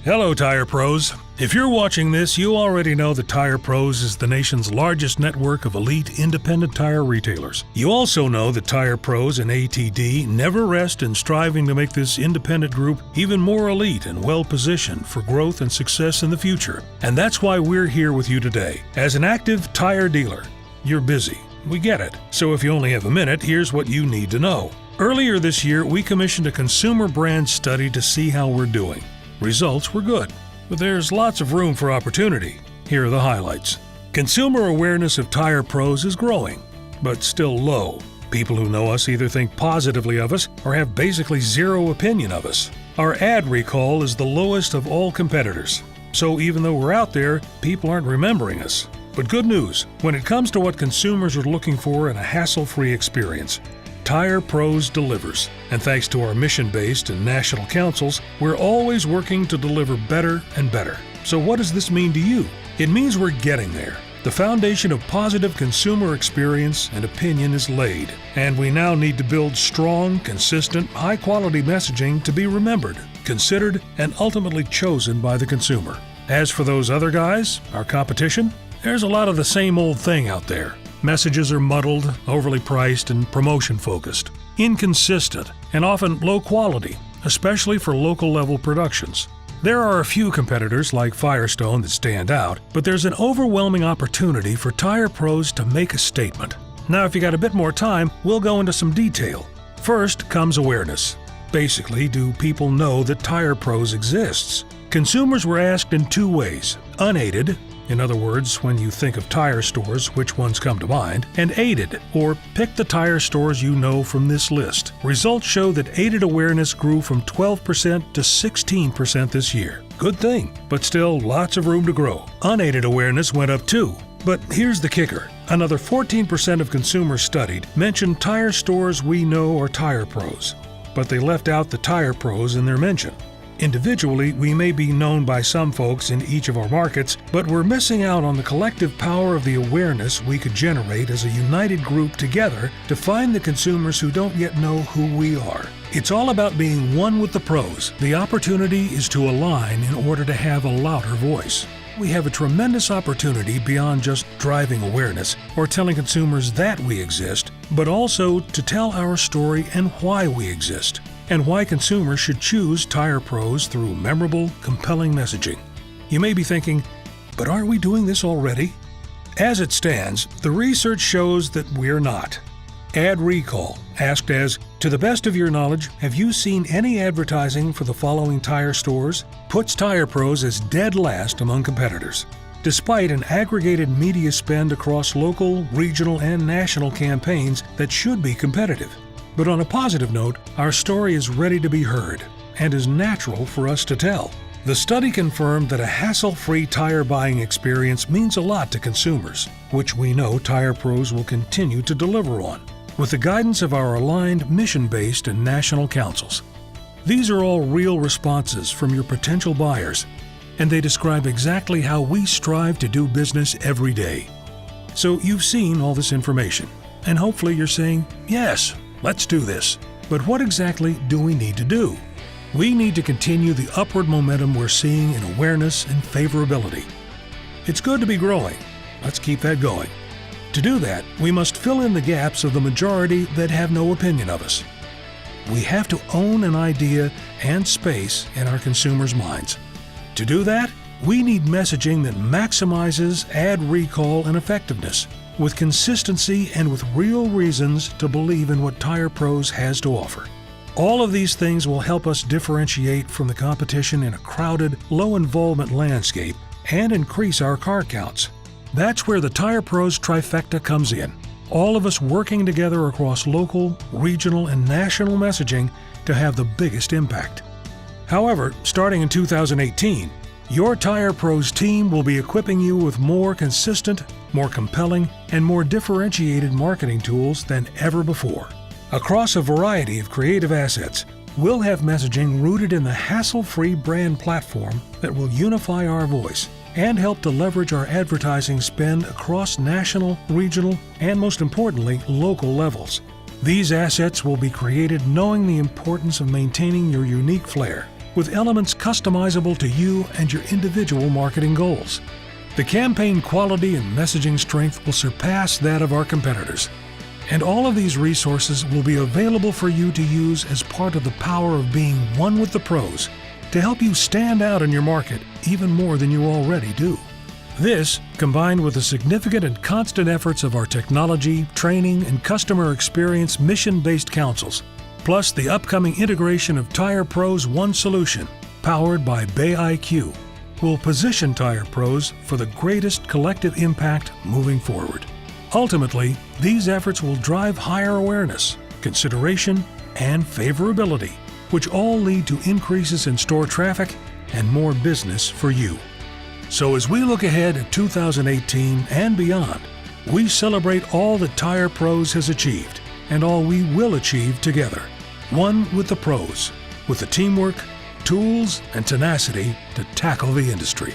Hello, Tire Pros. If you're watching this, you already know that Tire Pros is the nation's largest network of elite independent tire retailers. You also know that Tire Pros and ATD never rest in striving to make this independent group even more elite and well-positioned for growth and success in the future. And that's why we're here with you today. As an active tire dealer, you're busy. We get it. So if you only have a minute, here's what you need to know. Earlier this year, we commissioned a consumer brand study to see how we're doing. Results were good, but there's lots of room for opportunity. Here are the highlights. Consumer awareness of Tire Pros is growing, but still low. People who know us either think positively of us or have basically zero opinion of us. Our ad recall is the lowest of all competitors. So even though we're out there, people aren't remembering us. But good news, when it comes to what consumers are looking for in a hassle-free experience, Tire Pros delivers. And thanks to our mission-based and national councils, we're always working to deliver better and better. So what does this mean to you? It means we're getting there. The foundation of positive consumer experience and opinion is laid, and we now need to build strong, consistent, high-quality messaging to be remembered, considered, and ultimately chosen by the consumer. As for those other guys, our competition, there's a lot of the same old thing out there. Messages are muddled, overly priced, and promotion-focused, inconsistent, and often low quality, especially for local-level productions. There are a few competitors like Firestone that stand out, but there's an overwhelming opportunity for Tire Pros to make a statement. Now, if you got a bit more time, we'll go into some detail. First comes awareness. Basically, do people know that Tire Pros exists? Consumers were asked in two ways: unaided, in other words, when you think of tire stores, which ones come to mind, and aided, or pick the tire stores you know from this list. Results show that aided awareness grew from 12% to 16% this year. Good thing, but still lots of room to grow. Unaided awareness went up too. But here's the kicker. Another 14% of consumers studied mentioned tire stores we know are Tire Pros, but they left out the Tire Pros in their mention. Individually, we may be known by some folks in each of our markets, but we're missing out on the collective power of the awareness we could generate as a united group together to find the consumers who don't yet know who we are. It's all about being one with the pros. The opportunity is to align in order to have a louder voice. We have a tremendous opportunity beyond just driving awareness or telling consumers that we exist, but also to tell our story and why we exist, and why consumers should choose Tire Pros through memorable, compelling messaging. You may be thinking, but aren't we doing this already? As it stands, the research shows that we're not. Ad recall, asked as, to the best of your knowledge, have you seen any advertising for the following tire stores? Puts Tire Pros as dead last among competitors, despite an aggregated media spend across local, regional, and national campaigns that should be competitive. But on a positive note, our story is ready to be heard and is natural for us to tell. The study confirmed that a hassle-free tire buying experience means a lot to consumers, which we know Tire Pros will continue to deliver on, with the guidance of our aligned mission-based and national councils. These are all real responses from your potential buyers, and they describe exactly how we strive to do business every day. So you've seen all this information, and hopefully you're saying, yes, let's do this. But what exactly do we need to do? We need to continue the upward momentum we're seeing in awareness and favorability. It's good to be growing. Let's keep that going. To do that, we must fill in the gaps of the majority that have no opinion of us. We have to own an idea and space in our consumers' minds. To do that, we need messaging that maximizes ad recall and effectiveness, with consistency and with real reasons to believe in what Tire Pros has to offer. All of these things will help us differentiate from the competition in a crowded, low-involvement landscape and increase our car counts. That's where the Tire Pros trifecta comes in. All of us working together across local, regional, and national messaging to have the biggest impact. However, starting in 2018, your Tire Pros team will be equipping you with more consistent, more compelling, and more differentiated marketing tools than ever before. Across a variety of creative assets, we'll have messaging rooted in the hassle-free brand platform that will unify our voice and help to leverage our advertising spend across national, regional, and most importantly, local levels. These assets will be created knowing the importance of maintaining your unique flair with elements customizable to you and your individual marketing goals. The campaign quality and messaging strength will surpass that of our competitors. And all of these resources will be available for you to use as part of the power of being one with the pros to help you stand out in your market even more than you already do. This, combined with the significant and constant efforts of our technology, training, and customer experience mission-based councils, plus the upcoming integration of Tire Pros One Solution, powered by BayIQ, will position Tire Pros for the greatest collective impact moving forward. Ultimately, these efforts will drive higher awareness, consideration, and favorability, which all lead to increases in store traffic and more business for you. So as we look ahead at 2018 and beyond, we celebrate all that Tire Pros has achieved and all we will achieve together. One with the pros, with the teamwork, tools, and tenacity to tackle the industry.